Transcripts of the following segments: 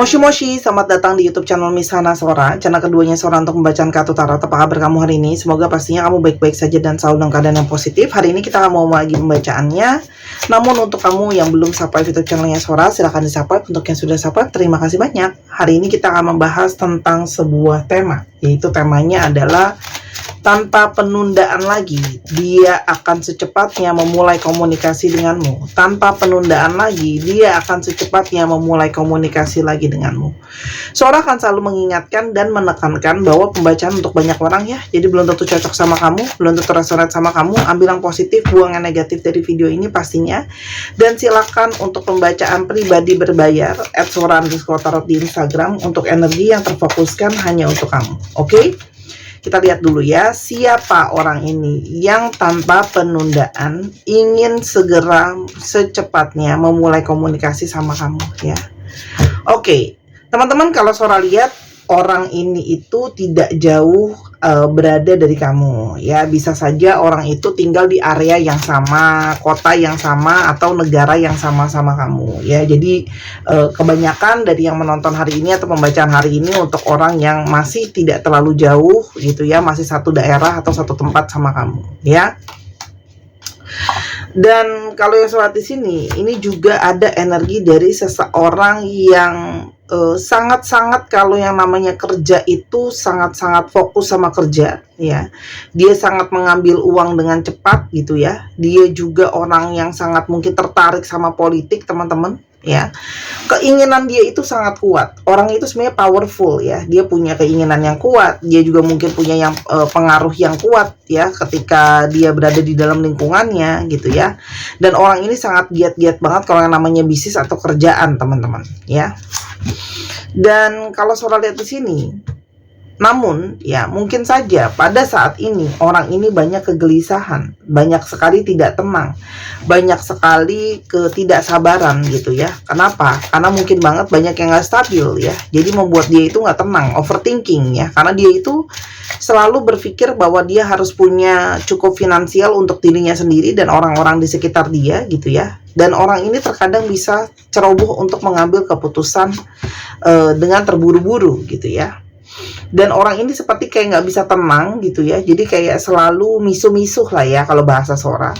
Moshi Moshi, selamat datang di YouTube channel Miss Hana Sora, channel keduanya Sora untuk membacaan kartu tarot. Apa kabar kamu hari ini? Semoga pastinya kamu baik-baik saja dan selalu dalam keadaan yang positif. Hari ini kita akan mau lagi pembacaannya. Namun untuk kamu yang belum subscribe YouTube channelnya Sora, silahkan di subscribe. Untuk yang sudah subscribe, terima kasih banyak. Hari ini kita akan membahas tentang sebuah tema, yaitu temanya adalah tanpa penundaan lagi, dia akan secepatnya memulai komunikasi denganmu. Tanpa penundaan lagi, dia akan secepatnya memulai komunikasi lagi denganmu. Sora akan selalu mengingatkan dan menekankan bahwa pembacaan untuk banyak orang ya. Jadi belum tentu cocok sama kamu, belum tentu resonate sama kamu. Ambil yang positif, buang yang negatif dari video ini pastinya. Dan silakan untuk pembacaan pribadi berbayar @sora_tarot di Instagram untuk energi yang terfokuskan hanya untuk kamu. Oke? Kita lihat dulu ya, siapa orang ini yang tanpa penundaan ingin segera secepatnya memulai komunikasi sama kamu ya. Oke, teman-teman, kalau Sora lihat orang ini itu tidak jauh berada dari kamu ya. Bisa saja orang itu tinggal di area yang sama, kota yang sama, atau negara yang sama-sama kamu ya. Jadi kebanyakan dari yang menonton hari ini atau pembacaan hari ini untuk orang yang masih tidak terlalu jauh gitu ya, masih satu daerah atau satu tempat sama kamu ya. Dan kalau yang sholat di sini, ini juga ada energi dari seseorang yang sangat-sangat, kalau yang namanya kerja itu sangat-sangat fokus sama kerja ya. Dia sangat mengambil uang dengan cepat gitu ya. Dia juga orang yang sangat mungkin tertarik sama politik, teman-teman ya. Keinginan dia itu sangat kuat. Orang itu sebenarnya powerful ya. Dia punya keinginan yang kuat. Dia juga mungkin punya yang pengaruh yang kuat ya ketika dia berada di dalam lingkungannya gitu ya. Dan orang ini sangat giat-giat banget kalau yang namanya bisnis atau kerjaan, teman-teman ya. Dan kalau Sora lihat di sini, namun ya mungkin saja pada saat ini orang ini banyak kegelisahan, banyak sekali tidak tenang, banyak sekali ketidaksabaran gitu ya. Kenapa? Karena mungkin banget banyak yang nggak stabil ya. Jadi membuat dia itu nggak tenang, overthinking ya. Karena dia itu selalu berpikir bahwa dia harus punya cukup finansial untuk dirinya sendiri dan orang-orang di sekitar dia gitu ya. Dan orang ini terkadang bisa ceroboh untuk mengambil keputusan dengan terburu-buru gitu ya. Dan orang ini seperti kayak nggak bisa tenang gitu ya. Jadi kayak selalu misuh-misuh lah ya kalau bahasa Sora.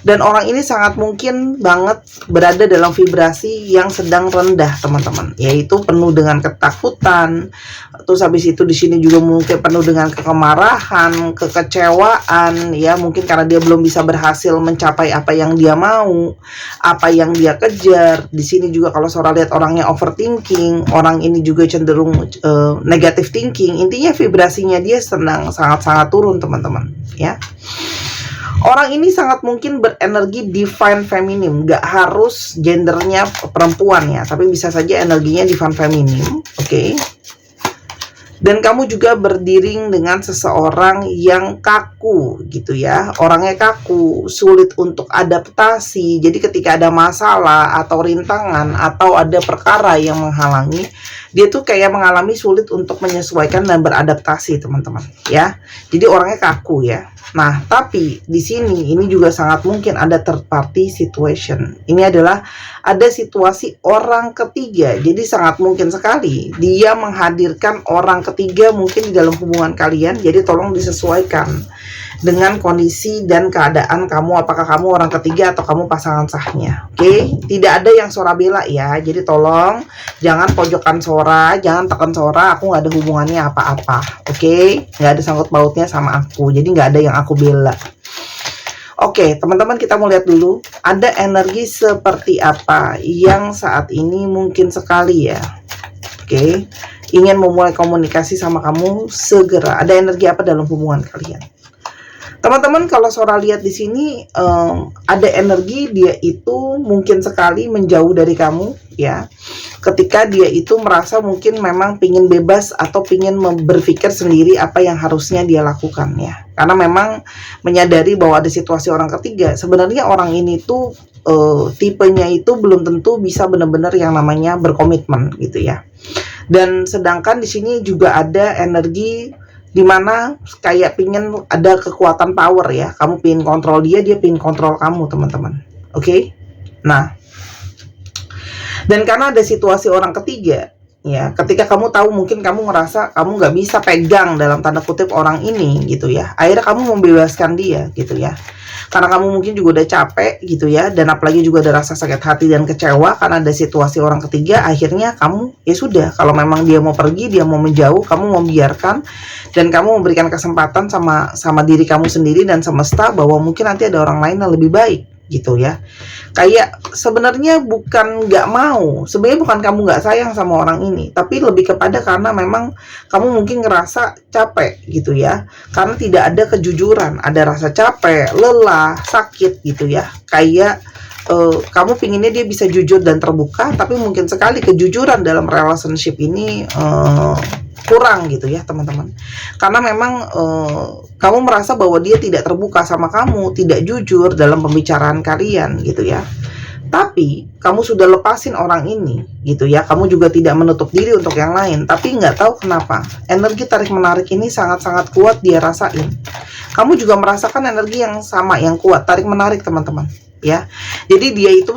Dan orang ini sangat mungkin banget berada dalam vibrasi yang sedang rendah, teman-teman. Yaitu penuh dengan ketakutan. Terus habis itu di sini juga mungkin penuh dengan kemarahan, kekecewaan ya. Mungkin karena dia belum bisa berhasil mencapai apa yang dia mau, apa yang dia kejar. Di sini juga kalau Sora lihat orangnya overthinking, orang ini juga cenderung negative thinking. Intinya vibrasinya dia sedang sangat-sangat turun, teman-teman ya. Orang ini sangat mungkin berenergi divine feminim, gak harus gendernya perempuan ya, tapi bisa saja energinya divine feminim, oke. Dan kamu juga berdiri dengan seseorang yang kaku gitu ya. Orangnya kaku, sulit untuk adaptasi. Jadi ketika ada masalah atau rintangan atau ada perkara yang menghalangi, dia tuh kayak mengalami sulit untuk menyesuaikan dan beradaptasi, teman-teman ya. Jadi orangnya kaku ya. Nah, tapi di sini ini juga sangat mungkin ada third party situation. Ini adalah ada situasi orang ketiga. Jadi sangat mungkin sekali dia menghadirkan orang ketiga mungkin di dalam hubungan kalian. Jadi tolong disesuaikan dengan kondisi dan keadaan kamu, apakah kamu orang ketiga atau kamu pasangan sahnya. Oke? Tidak ada yang Sora bela ya. Jadi tolong jangan pojokkan Sora, jangan tekan Sora, aku nggak ada hubungannya apa-apa. Oke? Nggak ada sangkut pautnya sama aku. Jadi nggak ada yang aku bela. Oke, teman-teman, kita mau lihat dulu ada energi seperti apa yang saat ini mungkin sekali ya. Oke, ingin memulai komunikasi sama kamu segera. Ada energi apa dalam hubungan kalian? Teman-teman, kalau Sora lihat di sini ada energi dia itu mungkin sekali menjauh dari kamu ya. Ketika dia itu merasa mungkin memang pingin bebas atau pingin berpikir sendiri apa yang harusnya dia lakukan ya. Karena memang menyadari bahwa ada situasi orang ketiga. Sebenarnya orang ini tuh tipenya itu belum tentu bisa benar-benar yang namanya berkomitmen gitu ya. Dan sedangkan di sini juga ada energi dimana kayak pingin ada kekuatan power ya. Kamu pingin kontrol dia, dia pingin kontrol kamu, teman-teman. Oke? Nah, dan karena ada situasi orang ketiga, Ya, ketika kamu tahu mungkin kamu ngerasa kamu nggak bisa pegang dalam tanda kutip orang ini gitu ya, akhirnya kamu membebaskan dia gitu ya. Karena kamu mungkin juga udah capek gitu ya, dan apalagi juga ada rasa sakit hati dan kecewa karena ada situasi orang ketiga, akhirnya kamu ya sudah, kalau memang dia mau pergi, dia mau menjauh, kamu membiarkan dan kamu memberikan kesempatan sama diri kamu sendiri dan semesta bahwa mungkin nanti ada orang lain yang lebih baik gitu ya. Kayak sebenarnya bukan nggak mau, sebenarnya bukan kamu nggak sayang sama orang ini, tapi lebih kepada karena memang kamu mungkin ngerasa capek gitu ya, karena tidak ada kejujuran, ada rasa capek, lelah, sakit gitu ya. Kayak kamu pinginnya dia bisa jujur dan terbuka, tapi mungkin sekali kejujuran dalam relationship ini kurang gitu ya teman-teman, karena memang kamu merasa bahwa dia tidak terbuka sama kamu, tidak jujur dalam pembicaraan kalian gitu ya. Tapi kamu sudah lepasin orang ini gitu ya, kamu juga tidak menutup diri untuk yang lain, tapi nggak tahu kenapa energi tarik menarik ini sangat-sangat kuat dia rasain. Kamu juga merasakan energi yang sama, yang kuat, tarik menarik teman-teman ya. Jadi dia itu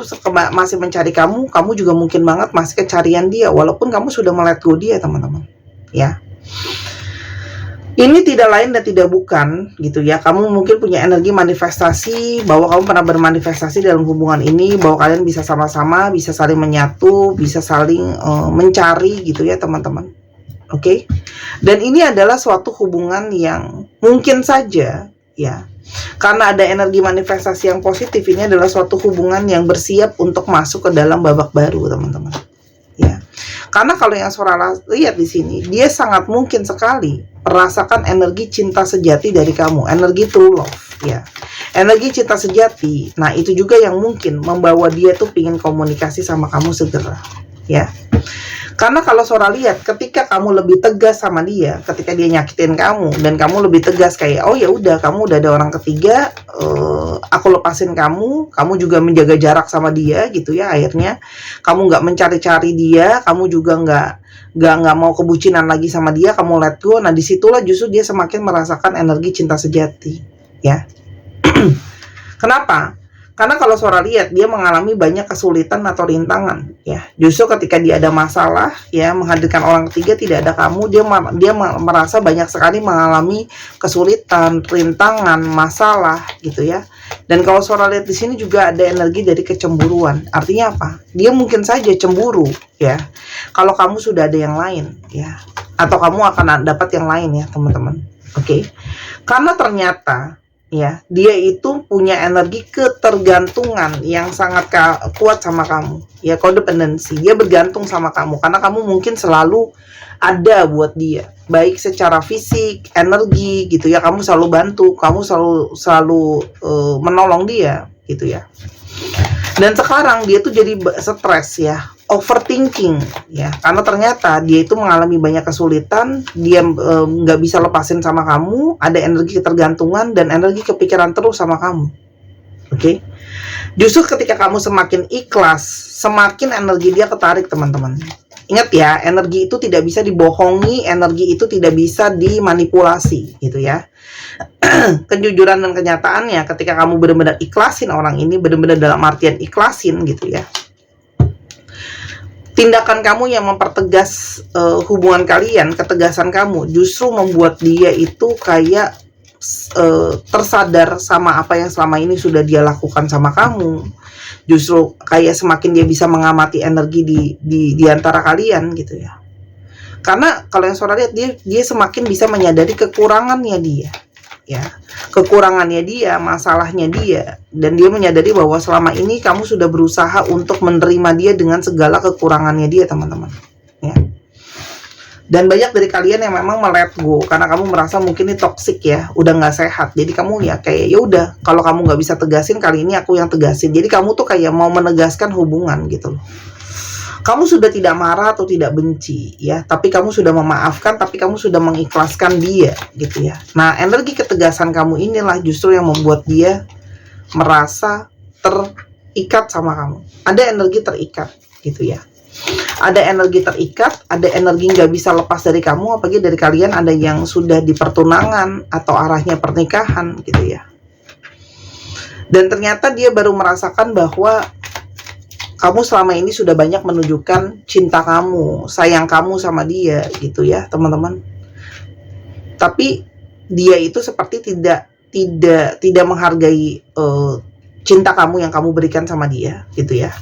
masih mencari kamu, kamu juga mungkin banget masih kecarian dia, walaupun kamu sudah let go dia teman-teman ya. Ini tidak lain dan tidak bukan gitu ya, kamu mungkin punya energi manifestasi, bahwa kamu pernah bermanifestasi dalam hubungan ini, bahwa kalian bisa sama-sama, bisa saling menyatu, bisa saling mencari gitu ya teman-teman. Oke. Dan ini adalah suatu hubungan yang mungkin saja ya, karena ada energi manifestasi yang positif, ini adalah suatu hubungan yang bersiap untuk masuk ke dalam babak baru teman-teman ya. Karena kalau yang Sora lihat di sini, dia sangat mungkin sekali merasakan energi cinta sejati dari kamu, energi true love ya, energi cinta sejati. Nah itu juga yang mungkin membawa dia tuh pingin komunikasi sama kamu segera ya. Karena kalau Sora lihat, ketika kamu lebih tegas sama dia, ketika dia nyakitin kamu dan kamu lebih tegas kayak, oh ya udah, kamu udah ada orang ketiga, aku lepasin kamu, kamu juga menjaga jarak sama dia gitu ya. Akhirnya kamu nggak mencari-cari dia, kamu juga nggak mau kebucinan lagi sama dia, kamu let go. Nah disitulah justru dia semakin merasakan energi cinta sejati ya. Kenapa? Karena kalau Sora lihat, dia mengalami banyak kesulitan atau rintangan ya. Justru ketika dia ada masalah ya, menghadirkan orang ketiga, tidak ada kamu, dia merasa banyak sekali mengalami kesulitan, rintangan, masalah gitu ya. Dan kalau Sora lihat di sini juga ada energi dari kecemburuan. Artinya apa? Dia mungkin saja cemburu ya, kalau kamu sudah ada yang lain ya, atau kamu akan dapat yang lain ya teman-teman. Oke. Karena ternyata ya, dia itu punya energi ketergantungan yang sangat kuat sama kamu ya, codependency. Dia bergantung sama kamu karena kamu mungkin selalu ada buat dia, baik secara fisik, energi gitu ya. Kamu selalu bantu, kamu selalu menolong dia gitu ya. Dan sekarang dia tuh jadi stres ya, overthinking ya, karena ternyata dia itu mengalami banyak kesulitan, dia nggak bisa lepasin sama kamu, ada energi ketergantungan dan energi kepikiran terus sama kamu. Oke. Justru ketika kamu semakin ikhlas, semakin energi dia ketarik teman-teman. Ingat ya, energi itu tidak bisa dibohongi, energi itu tidak bisa dimanipulasi gitu ya. Kejujuran dan kenyataannya, ketika kamu benar-benar ikhlasin orang ini, benar-benar dalam artian ikhlasin gitu ya, tindakan kamu yang mempertegas hubungan kalian, ketegasan kamu justru membuat dia itu kayak tersadar sama apa yang selama ini sudah dia lakukan sama kamu. Justru kayak semakin dia bisa mengamati energi di antara kalian gitu ya. Karena kalau yang Sora lihat, dia semakin bisa menyadari kekurangannya dia ya, kekurangannya dia, masalahnya dia, dan dia menyadari bahwa selama ini kamu sudah berusaha untuk menerima dia dengan segala kekurangannya dia teman-teman ya. Dan banyak dari kalian yang memang let go karena kamu merasa mungkin ini toxic ya, udah nggak sehat. Jadi kamu ya kayak ya udah, kalau kamu nggak bisa tegasin, kali ini aku yang tegasin. Jadi kamu tuh kayak mau menegaskan hubungan gitu loh. Kamu sudah tidak marah atau tidak benci ya, tapi kamu sudah memaafkan, tapi kamu sudah mengikhlaskan dia gitu ya. Nah energi ketegasan kamu inilah justru yang membuat dia merasa terikat sama kamu. Ada energi terikat gitu ya, ada energi terikat, ada energi nggak bisa lepas dari kamu. Apalagi dari kalian ada yang sudah di pertunangan atau arahnya pernikahan gitu ya. Dan ternyata dia baru merasakan bahwa kamu selama ini sudah banyak menunjukkan cinta kamu, sayang kamu sama dia gitu ya, teman-teman. Tapi dia itu seperti tidak menghargai cinta kamu yang kamu berikan sama dia gitu ya.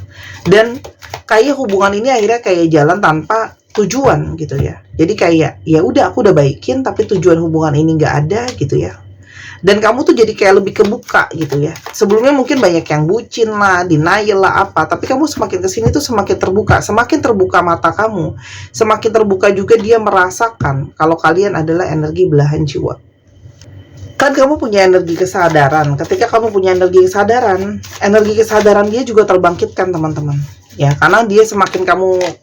Dan kayak hubungan ini akhirnya kayak jalan tanpa tujuan gitu ya. Jadi kayak ya udah, aku udah baikin tapi tujuan hubungan ini nggak ada gitu ya. Dan kamu tuh jadi kayak lebih kebuka gitu ya. Sebelumnya mungkin banyak yang bucin lah, denial lah apa, tapi kamu semakin kesini tuh semakin terbuka mata kamu, semakin terbuka juga dia merasakan kalau kalian adalah energi belahan jiwa. Kan kamu punya energi kesadaran. Ketika kamu punya energi kesadaran dia juga terbangkitkan, teman-teman. Ya, karena dia semakin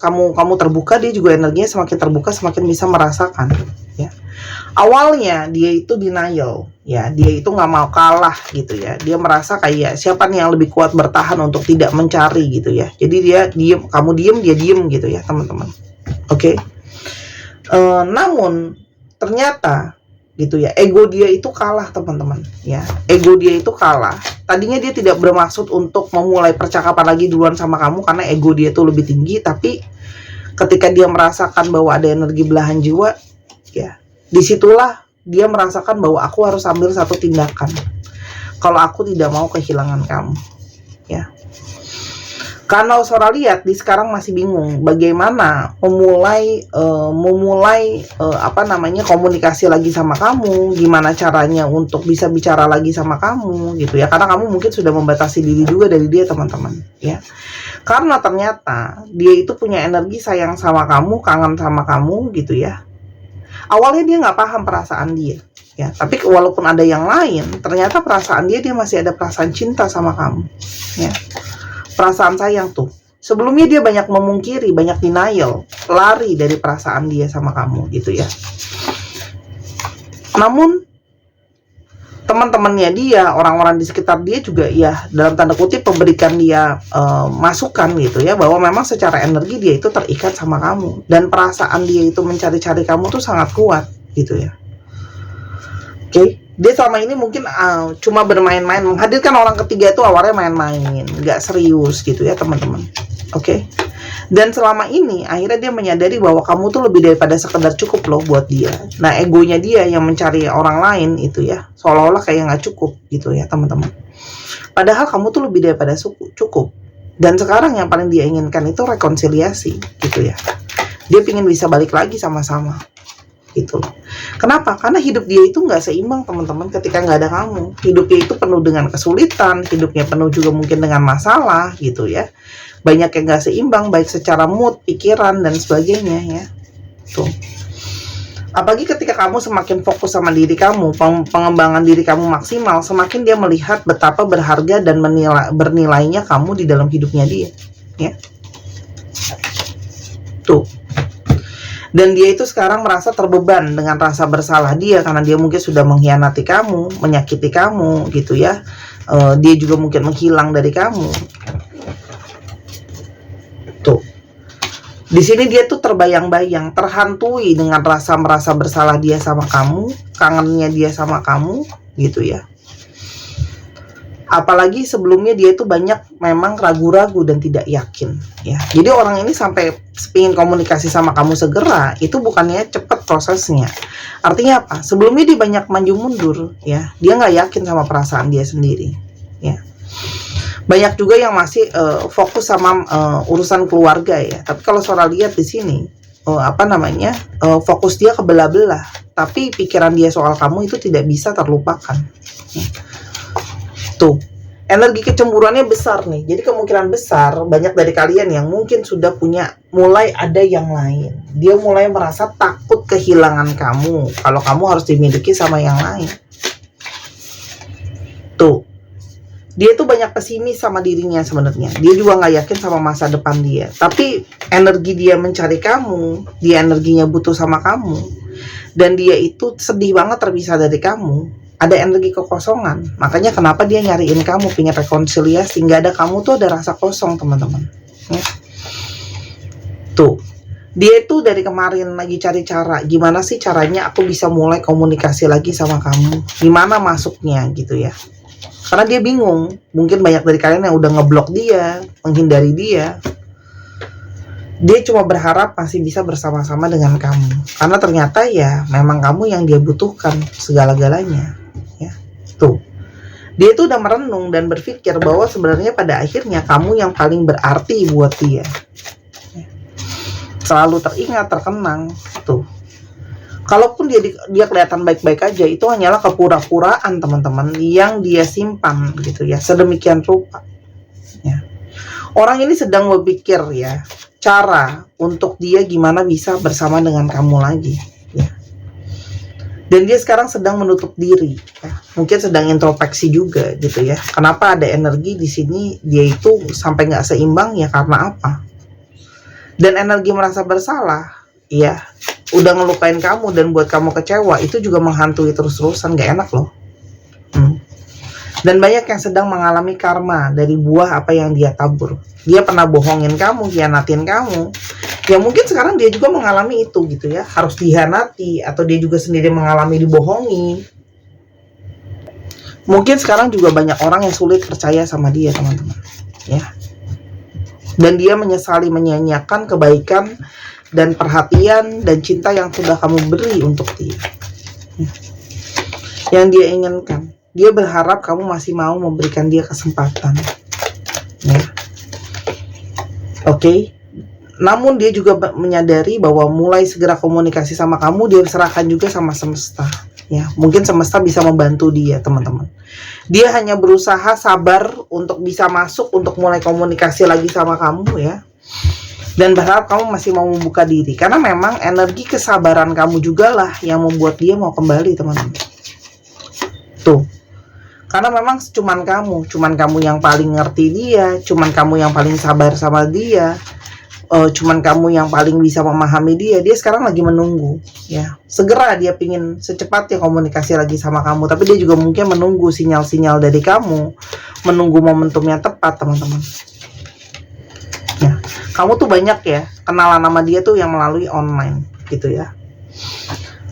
kamu terbuka, dia juga energinya semakin terbuka, semakin bisa merasakan. Ya, awalnya dia itu denial, ya, dia itu nggak mau kalah gitu ya. Dia merasa kayak siapa nih yang lebih kuat bertahan untuk tidak mencari gitu ya. Jadi dia diem, kamu diem, dia diem gitu ya, teman-teman. Oke. Namun ternyata gitu ya, ego dia itu kalah, teman-teman ya. Ego dia itu kalah. Tadinya dia tidak bermaksud untuk memulai percakapan lagi duluan sama kamu karena ego dia itu lebih tinggi, tapi ketika dia merasakan bahwa ada energi belahan jiwa ya, disitulah dia merasakan bahwa aku harus ambil satu tindakan kalau aku tidak mau kehilangan kamu ya. Karena Sora lihat di sekarang masih bingung bagaimana memulai komunikasi lagi sama kamu, gimana caranya untuk bisa bicara lagi sama kamu gitu ya, karena kamu mungkin sudah membatasi diri juga dari dia, teman-teman ya. Karena ternyata dia itu punya energi sayang sama kamu, kangen sama kamu gitu ya. Awalnya dia nggak paham perasaan dia ya, tapi walaupun ada yang lain, ternyata perasaan dia masih ada perasaan cinta sama kamu ya. Perasaan sayang tuh. Sebelumnya dia banyak memungkiri, banyak denial, lari dari perasaan dia sama kamu gitu ya. Namun teman-temannya dia, orang-orang di sekitar dia juga ya dalam tanda kutip memberikan dia masukan gitu ya, bahwa memang secara energi dia itu terikat sama kamu dan perasaan dia itu mencari-cari kamu tuh sangat kuat gitu ya. Oke. Dia selama ini mungkin cuma bermain-main, menghadirkan orang ketiga itu awalnya main-main, nggak serius gitu ya, teman-teman. Oke. Dan selama ini akhirnya dia menyadari bahwa kamu tuh lebih daripada sekedar cukup loh buat dia. Nah, egonya dia yang mencari orang lain itu ya, seolah-olah kayak nggak cukup gitu ya, teman-teman. Padahal kamu tuh lebih daripada cukup. Dan sekarang yang paling dia inginkan itu rekonsiliasi gitu ya. Dia pengen bisa balik lagi sama-sama gitu loh. Kenapa? Karena hidup dia itu nggak seimbang, teman-teman, ketika nggak ada kamu. Hidupnya itu penuh dengan kesulitan, hidupnya penuh juga mungkin dengan masalah gitu ya. Banyak yang nggak seimbang, baik secara mood, pikiran, dan sebagainya ya. Tuh. Apalagi ketika kamu semakin fokus sama diri kamu, pengembangan diri kamu maksimal, semakin dia melihat betapa berharga dan bernilainya kamu di dalam hidupnya dia ya. Tuh. Dan dia itu sekarang merasa terbeban dengan rasa bersalah dia karena dia mungkin sudah mengkhianati kamu, menyakiti kamu gitu ya. Dia juga mungkin menghilang dari kamu. Tuh. Di sini dia tuh terbayang-bayang, terhantui dengan rasa merasa bersalah dia sama kamu, kangennya dia sama kamu gitu ya. Apalagi sebelumnya dia itu banyak memang ragu-ragu dan tidak yakin ya. Jadi orang ini sampai ingin komunikasi sama kamu segera, itu bukannya cepat prosesnya. Artinya apa? Sebelumnya dia banyak maju mundur ya. Dia nggak yakin sama perasaan dia sendiri ya. Banyak juga yang masih fokus sama urusan keluarga ya. Tapi kalau Sora lihat di sini fokus dia kebelah-belah, tapi pikiran dia soal kamu itu tidak bisa terlupakan ya. Tuh, energi kecemburuannya besar nih. Jadi kemungkinan besar banyak dari kalian yang mungkin sudah mulai ada yang lain. Dia mulai merasa takut kehilangan kamu kalau kamu harus dimiliki sama yang lain. Tuh, dia tuh banyak pesimis sama dirinya sebenarnya. Dia juga nggak yakin sama masa depan dia. Tapi energi dia mencari kamu, dia energinya butuh sama kamu, dan dia itu sedih banget terpisah dari kamu. Ada energi kekosongan, makanya kenapa dia nyariin kamu, pengen rekonsiliasi. Nggak ada kamu tuh ada rasa kosong, teman-teman ya. Tuh, dia itu dari kemarin lagi cari cara, gimana sih caranya aku bisa mulai komunikasi lagi sama kamu, gimana masuknya gitu ya. Karena dia bingung, mungkin banyak dari kalian yang udah ngeblok dia, menghindari dia. Dia cuma berharap masih bisa bersama-sama dengan kamu. Karena ternyata ya memang kamu yang dia butuhkan segala-galanya. Ya, tuh. Dia itu udah merenung dan berpikir bahwa sebenarnya pada akhirnya kamu yang paling berarti buat dia. Selalu teringat, terkenang, tuh. Kalaupun dia kelihatan baik-baik aja, itu hanyalah kepura-puraan teman-teman yang dia simpan gitu ya, sedemikian rupa. Ya. Orang ini sedang berpikir ya, cara untuk dia gimana bisa bersama dengan kamu lagi. Ya. Dan dia sekarang sedang menutup diri, ya. Mungkin sedang introspeksi juga gitu ya. Kenapa ada energi di sini dia itu sampai nggak seimbang ya karena apa? Dan energi merasa bersalah, ya udah ngelukain kamu dan buat kamu kecewa, itu juga menghantui terus-terusan, gak enak loh. Dan banyak yang sedang mengalami karma dari buah apa yang dia tabur. Dia pernah bohongin kamu, hianatin kamu. Ya mungkin sekarang dia juga mengalami itu gitu ya, harus dihianati, atau dia juga sendiri mengalami dibohongi. Mungkin sekarang juga banyak orang yang sulit percaya sama dia teman-teman, ya. Dan dia menyesali menyanyiakan kebaikan dan perhatian dan cinta yang sudah kamu beri untuk dia. Yang dia inginkan. Dia berharap kamu masih mau memberikan dia kesempatan. Ya. Oke. Namun dia juga menyadari bahwa mulai segera komunikasi sama kamu, dia serahkan juga sama semesta. Ya, mungkin semesta bisa membantu dia, teman-teman. Dia hanya berusaha sabar untuk bisa masuk, untuk mulai komunikasi lagi sama kamu ya. Dan berharap kamu masih mau membuka diri. Karena memang energi kesabaran kamu juga lah yang membuat dia mau kembali, teman-teman. Tuh. Karena memang cuman kamu yang paling ngerti dia, cuman kamu yang paling sabar sama dia, cuman kamu yang paling bisa memahami dia. Dia sekarang lagi menunggu, ya. Segera dia pingin secepatnya komunikasi lagi sama kamu, tapi dia juga mungkin menunggu sinyal-sinyal dari kamu, menunggu momentum yang tepat, teman-teman. Ya, kamu tuh banyak ya kenalan nama dia tuh yang melalui online gitu ya.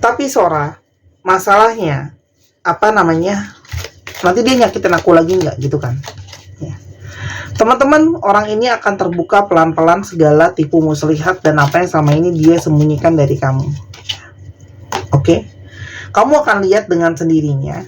Tapi Sora, masalahnya apa namanya? Nanti dia nyakitin aku lagi nggak gitu kan? Ya. Teman-teman, orang ini akan terbuka pelan-pelan segala tipu muslihat dan apa yang selama ini dia sembunyikan dari kamu. Oke? Kamu akan lihat dengan sendirinya.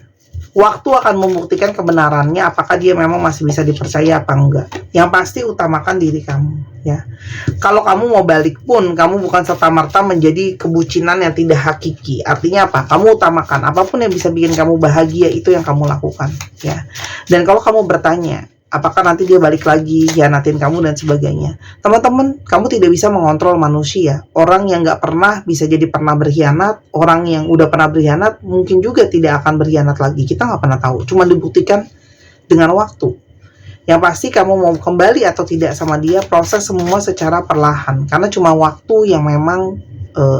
Waktu akan membuktikan kebenarannya, apakah dia memang masih bisa dipercaya apa enggak. Yang pasti utamakan diri kamu, ya. Kalau kamu mau balik pun, kamu bukan serta-merta menjadi kebucinan yang tidak hakiki. Artinya apa? Kamu utamakan apapun yang bisa bikin kamu bahagia, itu yang kamu lakukan, ya. Dan kalau kamu bertanya, apakah nanti dia balik lagi, hianatin kamu dan sebagainya. Teman-teman, kamu tidak bisa mengontrol manusia. Orang yang nggak pernah bisa jadi pernah berkhianat. Orang yang udah pernah berkhianat mungkin juga tidak akan berkhianat lagi. Kita nggak pernah tahu. Cuma dibuktikan dengan waktu. Yang pasti kamu mau kembali atau tidak sama dia, proses semua secara perlahan. Karena cuma waktu yang memang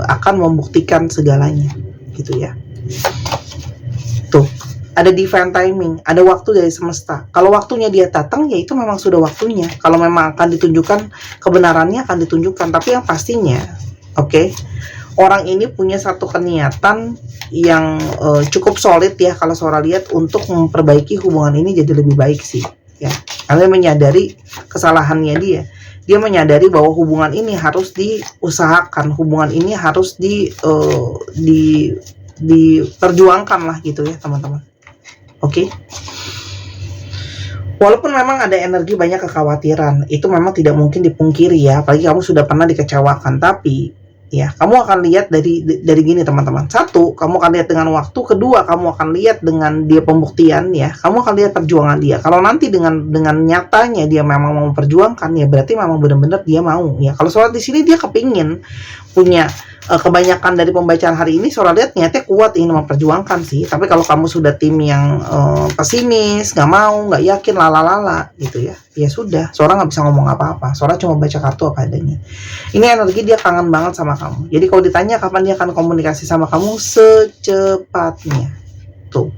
akan membuktikan segalanya. Gitu ya. Tuh. Ada divine timing, ada waktu dari semesta. Kalau waktunya dia datang, ya itu memang sudah waktunya. Kalau memang akan ditunjukkan, kebenarannya akan ditunjukkan. Tapi yang pastinya, oke, orang ini punya satu keniatan yang cukup solid ya, kalau Sora lihat, untuk memperbaiki hubungan ini jadi lebih baik sih. Ya, karena dia menyadari kesalahannya dia. Dia menyadari bahwa hubungan ini harus diusahakan, hubungan ini harus diperjuangkan lah gitu ya teman-teman. Oke. Walaupun memang ada energi banyak kekhawatiran, itu memang tidak mungkin dipungkiri ya, apalagi kamu sudah pernah dikecewakan. Tapi ya, kamu akan lihat dari gini teman-teman. Satu, kamu akan lihat dengan waktu. Kedua, kamu akan lihat dengan dia pembuktian ya. Kamu akan lihat perjuangan dia. Kalau nanti dengan nyatanya dia memang mau memperjuangkan, ya berarti memang benar-benar dia mau ya. Kalau soal di sini dia kepingin punya kebanyakan dari pembacaan hari ini, Sora lihat niatnya kuat ingin memperjuangkan sih. Tapi kalau kamu sudah tim yang pesimis, nggak mau, nggak yakin, lala gitu ya, ya sudah, Sora nggak bisa ngomong apa-apa. Sora cuma baca kartu apa adanya. Ini energi dia kangen banget sama kamu. Jadi kalau ditanya kapan dia akan komunikasi sama kamu, secepatnya. Tuh,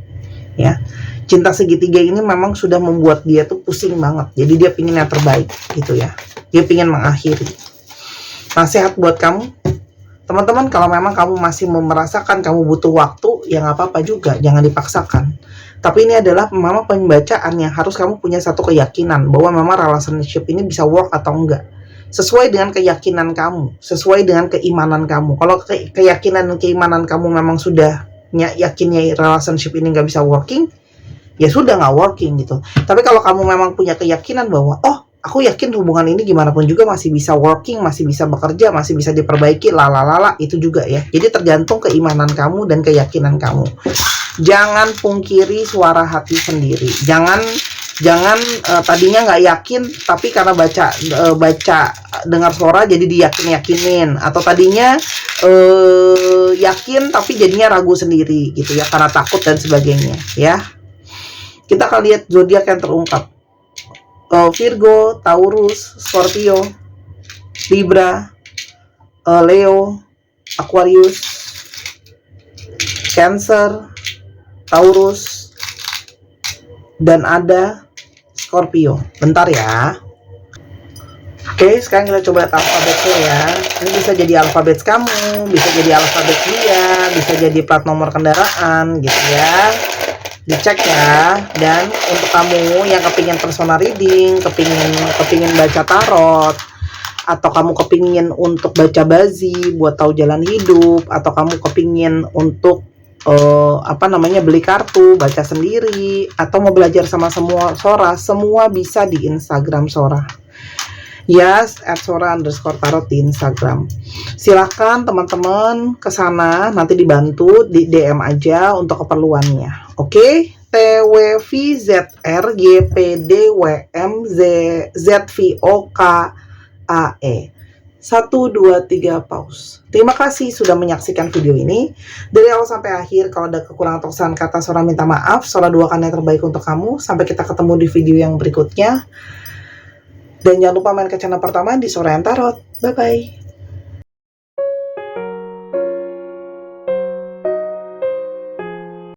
ya. Cinta segitiga ini memang sudah membuat dia tuh pusing banget. Jadi dia pingin yang terbaik gitu ya. Dia pingin mengakhiri. Nasihat buat kamu, Teman-teman, kalau memang kamu masih merasakan kamu butuh waktu, ya nggak apa-apa juga, jangan dipaksakan. Tapi ini adalah memang pembacaan yang harus kamu punya satu keyakinan bahwa memang relationship ini bisa work atau enggak. Sesuai dengan keyakinan kamu, sesuai dengan keimanan kamu. Kalau keyakinan dan keimanan kamu memang sudah yakinnya relationship ini nggak bisa working, ya sudah nggak working gitu. Tapi kalau kamu memang punya keyakinan bahwa, oh, aku yakin hubungan ini gimana pun juga masih bisa working, masih bisa bekerja, masih bisa diperbaiki, lalalala, itu juga ya. Jadi tergantung keimanan kamu dan keyakinan kamu. Jangan pungkiri suara hati sendiri. Jangan tadinya nggak yakin, tapi karena baca dengar suara jadi diyakin-yakinin, atau tadinya yakin tapi jadinya ragu sendiri gitu ya, karena takut dan sebagainya ya. Kita akan lihat zodiak yang terungkap. Virgo, Taurus, Scorpio, Libra, Leo, Aquarius, Cancer, Taurus, dan ada Scorpio. Bentar ya. Oke, sekarang kita coba alfabetnya ya. Ini bisa jadi alfabet kamu, bisa jadi alfabet dia, bisa jadi plat nomor kendaraan gitu ya. Dicek ya. Dan untuk kamu yang kepingin personal reading, kepingin baca tarot, atau kamu kepingin untuk baca bazi buat tahu jalan hidup, atau kamu kepingin untuk beli kartu, baca sendiri, atau mau belajar sama Sora, semua bisa di Instagram Sora. Yes, @sora_tarot di Instagram. Silakan teman-teman ke sana, nanti dibantu di DM aja untuk keperluannya. Oke? TWVZRGPDWMZVOKAE 1, 2, 3 pause. Terima kasih sudah menyaksikan video ini dari awal sampai akhir. Kalau ada kekurangan atau kesalahan kata, Sora minta maaf. Sora doakan yang terbaik untuk kamu. Sampai kita ketemu di video yang berikutnya. Dan jangan lupa main ke channel pertama di Sora yang Tarot. Bye-bye.